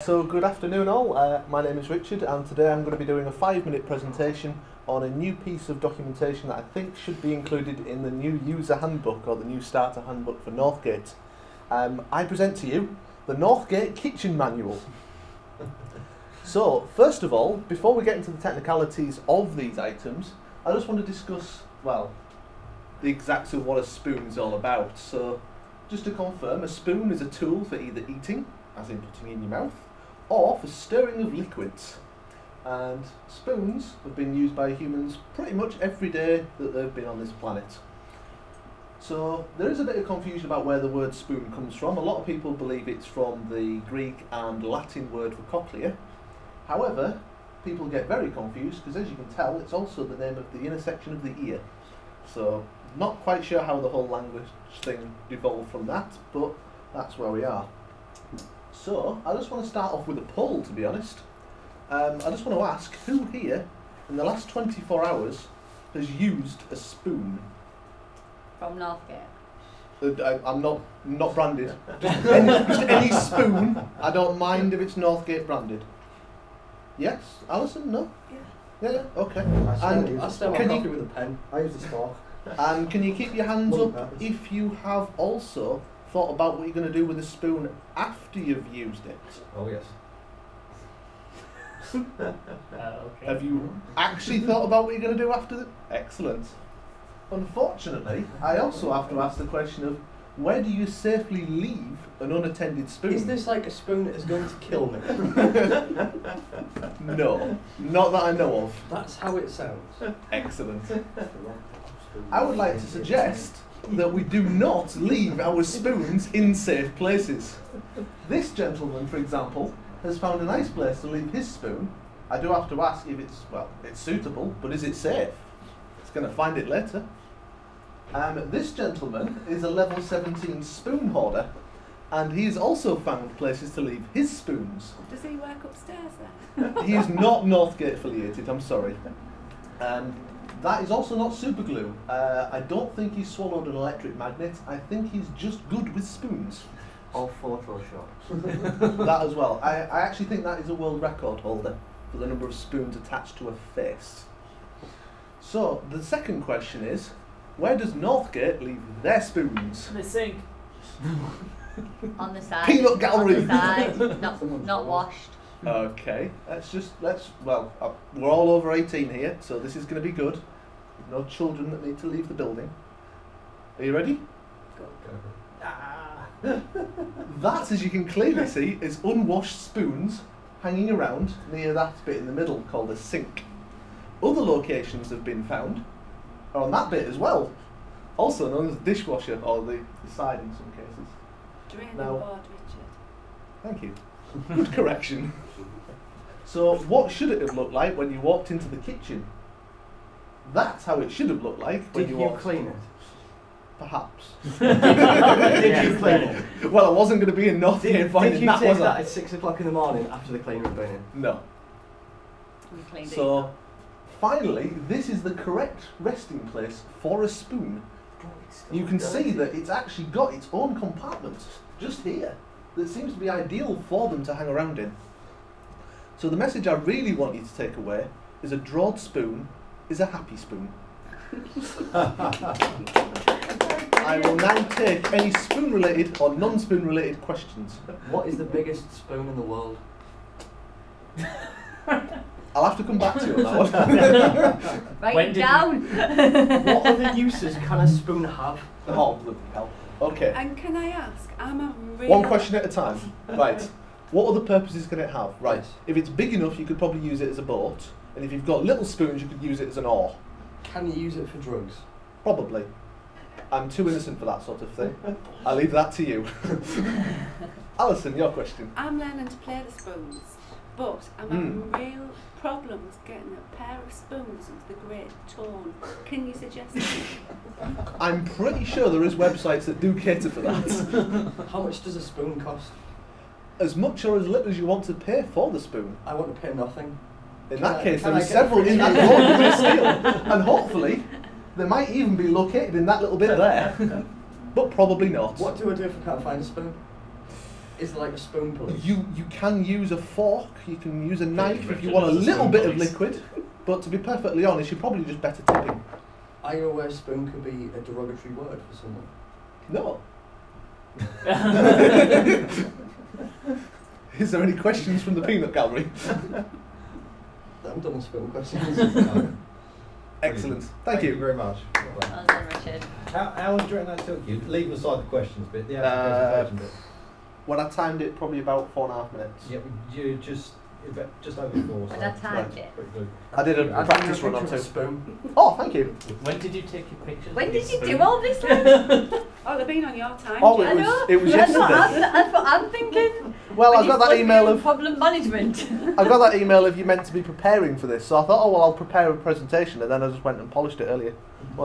So good afternoon all, my name is Richard and today I'm going to be doing a 5-minute presentation on a new piece of documentation that I think should be included in the new user handbook or the new starter handbook for Northgate. I present to you the Northgate Kitchen Manual. So first of all, before we get into the technicalities of these items, I just want to discuss, well, the exacts of what a spoon is all about. So just to confirm, a spoon is a tool for either eating, as in putting in your mouth, or for stirring of liquids. And spoons have been used by humans pretty much every day that they've been on this planet. So there is a bit of confusion about where the word spoon comes from. A lot of people believe it's from the Greek and Latin word for cochlea. However, people get very confused because, as you can tell, it's also the name of the inner section of the ear. So not quite sure how the whole language thing evolved from that, but that's where we are. So, I just want to start off with a poll, to be honest. I just want to ask, who here, in the last 24 hours, has used a spoon? From Northgate? I'm not branded. Just any spoon. I don't mind if it's Northgate branded. Yes? Alison? No? Yeah, okay. I still have coffee with a pen. I use a fork. And can you keep your hands up if you have also thought about what you're going to do with a spoon after you've used it? Oh yes. Okay. Have you actually thought about what you're going to do after that? Excellent. Unfortunately, I also have to ask the question of, where do you safely leave an unattended spoon? Is this like a spoon that is going to kill me? No, not that I know of. That's how it sounds. Excellent. I would like to suggest that we do not leave our spoons in safe places. This gentleman, for example, has found a nice place to leave his spoon. I do have to ask if it's, well, it's suitable, but is it safe? It's going to find it later. This gentleman is a level 17 spoon hoarder, and he's also found places to leave his spoons. Does he work upstairs then? He is not Northgate affiliated, I'm sorry. That is also not super glue. I don't think he's swallowed an electric magnet. I think he's just good with spoons. Or Photoshop. That as well. I actually think that is a world record holder for the number of spoons attached to a face. So, the second question is, where does Northgate leave their spoons? The sink. On the side. Peanut gallery. On the side. Not washed. Okay, well, we're all over 18 here, so this is going to be good. No children that need to leave the building. Are you ready? That, as you can clearly see, is unwashed spoons hanging around near that bit in the middle called a sink. Other locations have been found are on that bit as well, also known as the dishwasher, or the side in some cases. Drain Now- the board, Richard. Thank you. Good correction. So, what should it have looked like when you walked into the kitchen? That's how it should have looked like when Did you you walked. clean it? Perhaps. Did you clean it? Well, I wasn't going to be in Northgate Did finding you that, take was that I? at 6 o'clock in the morning after the cleaner had been in? No. We cleaned So, finally, this is the correct resting place for a spoon. You can see that it's actually got its own compartment just here that seems to be ideal for them to hang around in. So the message I really want you to take away is a drawed spoon is a happy spoon. I will now take any spoon related or non-spoon related questions. What is the biggest spoon in the world? I'll have to come back to you on that one. Write When it did down. What other uses can a spoon have? Oh, bloody hell. Okay. And can I ask, I'm a real... One question at a time. Right. What other purposes can it have? Right. Yes. If it's big enough, you could probably use it as a boat. And if you've got little spoons, you could use it as an oar. Can you use it for drugs? Probably. I'm too innocent for that sort of thing. I'll leave that to you. Alison, your question. I'm learning to play the spoons, but I'm having real problems getting a pair of spoons into the great tone. Can you suggest anything? I'm pretty sure there is websites that do cater for that. How much does a spoon cost? As much or as little as you want to pay for the spoon. I want to pay nothing. In that case, can there I are get several free in that spoons? door you may steal. And hopefully, they might even be located in that little bit there. But probably not. What do I do if I can't find a spoon? Is there like a spoon police? You can use a fork, you can use a knife if you want a little bit of liquid, but to be perfectly honest, you're probably just better tipping. Are you aware spoon could be a derogatory word for someone? No. Is there any questions from the peanut gallery? I'm done with spoon questions. No. Excellent. Thank you. very much. Well done, Richard. How long do you reckon that took you? Leaving aside the questions bit, the actual presentation bit. When I timed it, probably about 4.5 minutes. Yeah, you just over 4. When I timed it. Pretty good. I did a I practice think run a on too. spoon. Oh, thank you. When did you take your pictures? When of did your you do spoon? all this then? Oh, they've been on your time. Oh, I know. it was That's what yesterday. that's what I'm thinking. Well, I When got you're that supposed to be email on of problem management. I got that email of you meant to be preparing for this, so I thought, oh well, I'll prepare a presentation, and then I just went and polished it earlier.